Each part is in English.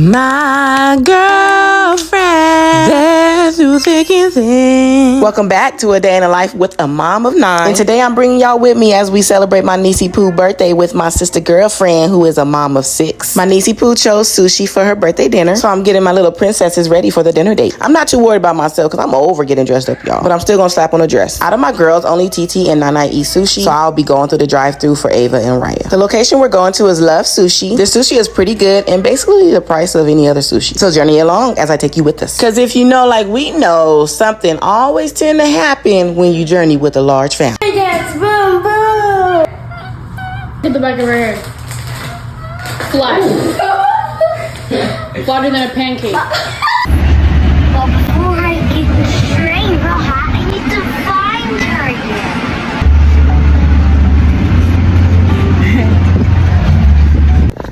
My girlfriend, there through thick and thin. Welcome back to A Day in the Life with a Mom of 9. And today I'm bringing y'all with me as we celebrate my niecey Pooh birthday with my sister girlfriend who is a mom of 6. My niecey Pooh chose sushi for her birthday dinner, so I'm getting my little princesses ready for the dinner date. I'm not too worried about myself because I'm over getting dressed up, y'all. But I'm still gonna slap on a dress. Out of my girls, only TT and Nana eat sushi, so I'll be going through the drive-thru for Ava and Raya. The location we're going to is Love Sushi. The sushi is pretty good and basically the price of any other sushi. So journey along as I take you with us. Because if you know like we know, something always tend to happen when you journey with a large family. Yes, boom, boom. Hit the back of her hair. Flat. Flatter than a pancake. But before I get the string real hot, I need to find her again.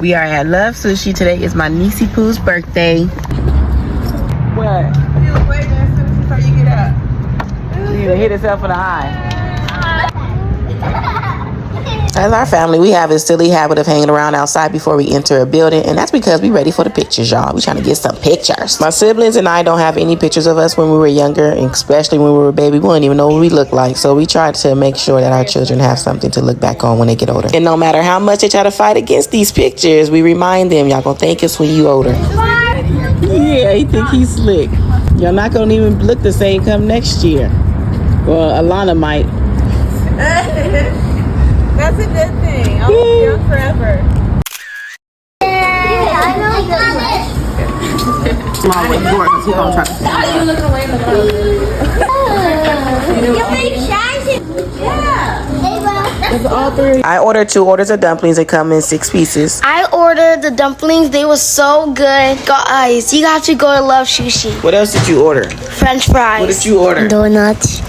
We are at Love Sushi. Today is my niecey Pooh's birthday. What? You was waiting as soon as you get up. She even hit herself in the eye. As our family, we have a silly habit of hanging around outside before we enter a building, and that's because we ready for the pictures, y'all. We trying to get some pictures. My siblings and I don't have any pictures of us when we were younger, and especially when we were a baby. We didn't even know what we looked like, so we tried to make sure that our children have something to look back on when they get older. And no matter how much they try to fight against these pictures, we remind them, y'all gonna thank us when you older. Yeah, he think he's slick. Y'all not gonna even look the same come next year. Well, Alana might. That's a good thing. I'll be young forever. Yeah, I know Come on, wait, Gordon, he gonna try to. You looking away in the You're very shy. Yeah. I ordered 2 orders of dumplings. They come in 6 pieces. I ordered the dumplings. They were so good. Guys, you have to go to Love Sushi. What else did you order? French fries. What did you order? Donuts.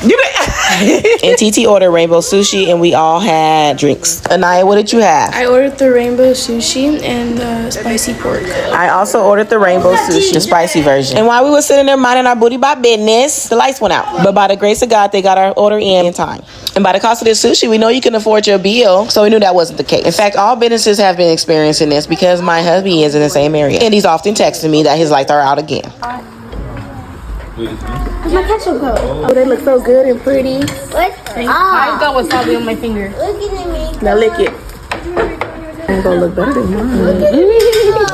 And TT ordered rainbow sushi, and we all had drinks. Anaya, what did you have? I ordered the rainbow sushi and the spicy pork. I also ordered the rainbow sushi, the spicy version. And while we were sitting there minding our booty by business, the lights went out. But by the grace of God, they got our order in time. And by the cost of this sushi, we know you can afford your bill, so we knew that wasn't the case. In fact, all businesses have been experiencing this because my hubby is in the same area, and he's often texting me that his lights are out again. Where's my ketchup go? Oh, they look so good and pretty. What? I got wasabi on my finger. Looking at me. Now lick it. It's gonna look better than mine.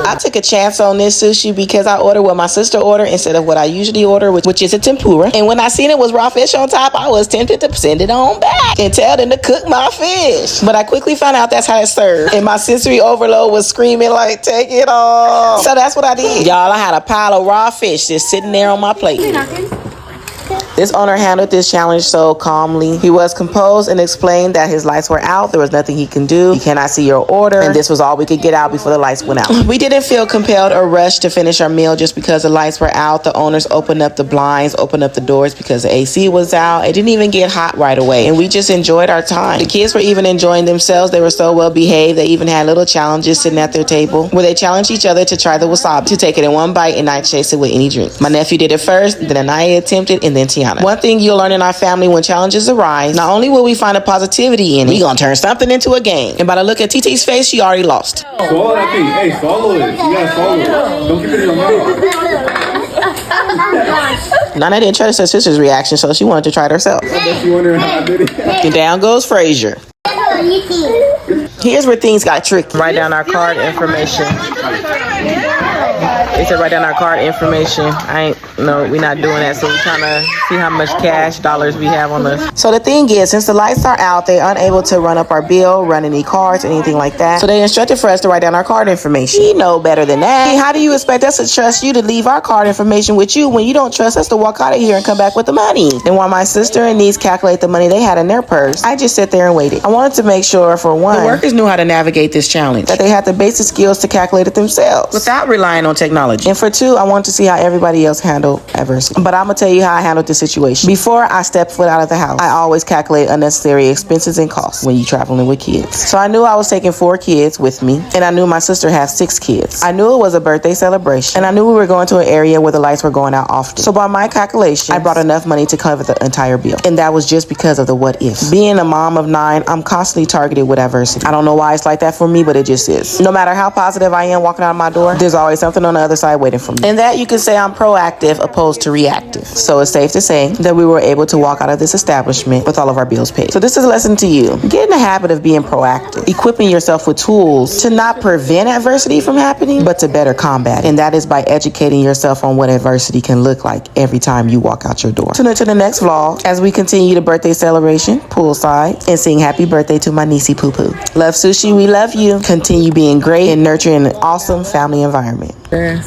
I took a chance on this sushi because I ordered what my sister ordered instead of what I usually order, which is a tempura. And when I seen it was raw fish on top, I was tempted to send it on back and tell them to cook my fish. But I quickly found out that's how it's served. And my sensory overload was screaming like, take it off. So that's what I did. Y'all, I had a pile of raw fish just sitting there on my plate. This owner handled this challenge so calmly. He was composed and explained that his lights were out. There was nothing he can do. He cannot see your order. And this was all we could get out before the lights went out. We didn't feel compelled or rushed to finish our meal just because the lights were out. The owners opened up the blinds, opened up the doors because the AC was out. It didn't even get hot right away. And we just enjoyed our time. The kids were even enjoying themselves. They were so well behaved. They even had little challenges sitting at their table where they challenged each other to try the wasabi, to take it in one bite and not chase it with any drink. My nephew did it first, then Anaya attempted, and then Tiana. One thing you'll learn in our family when challenges arise, not only will we find a positivity in it, we gonna turn something into a game. And by the look at TT's face, she already lost. Swallow that thing. Hey, swallow it. You gotta swallow it. Don't keep it in your mouth. Nana didn't trust her sister's reaction, so she wanted to try it herself. I bet you wondering how I did it. And down goes Frazier. Here's where things got tricky. Write down our card information. They said write down our card information. We're not doing that, so we're trying to see how much cash dollars we have on us. So the thing is, since the lights are out, they're unable to run up our bill, run any cards, anything like that. So they instructed for us to write down our card information. You know better than that. How do you expect us to trust you to leave our card information with you when you don't trust us to walk out of here and come back with the money? And while my sister and niece calculate the money they had in their purse, I just sat there and waited. I wanted to make sure, for one, the workers knew how to navigate this challenge, that they had the basic skills to calculate it themselves without relying on technology. technology. And for 2, I want to see how everybody else handled adversity. But I'm gonna tell you how I handled the situation. Before I step foot out of the house, I always calculate unnecessary expenses and costs when you're traveling with kids. So I knew I was taking 4 kids with me, and I knew my sister has 6 kids. I knew it was a birthday celebration, and I knew we were going to an area where the lights were going out often. So by my calculations, I brought enough money to cover the entire bill. And that was just because of the what if. Being a mom of 9, I'm constantly targeted with adversity. I don't know why it's like that for me, but it just is. No matter how positive I am walking out of my door, there's always something on the other side waiting for me. And that you can say I'm proactive opposed to reactive. So it's safe to say that we were able to walk out of this establishment with all of our bills paid. So this is a lesson to you. Get in the habit of being proactive, equipping yourself with tools to not prevent adversity from happening, but to better combat it. And that is by educating yourself on what adversity can look like every time you walk out your door. Tune into the next vlog as we continue the birthday celebration, poolside, and sing happy birthday to my niecey Poo Poo. Love Sushi, we love you. Continue being great and nurturing an awesome family environment. Yes.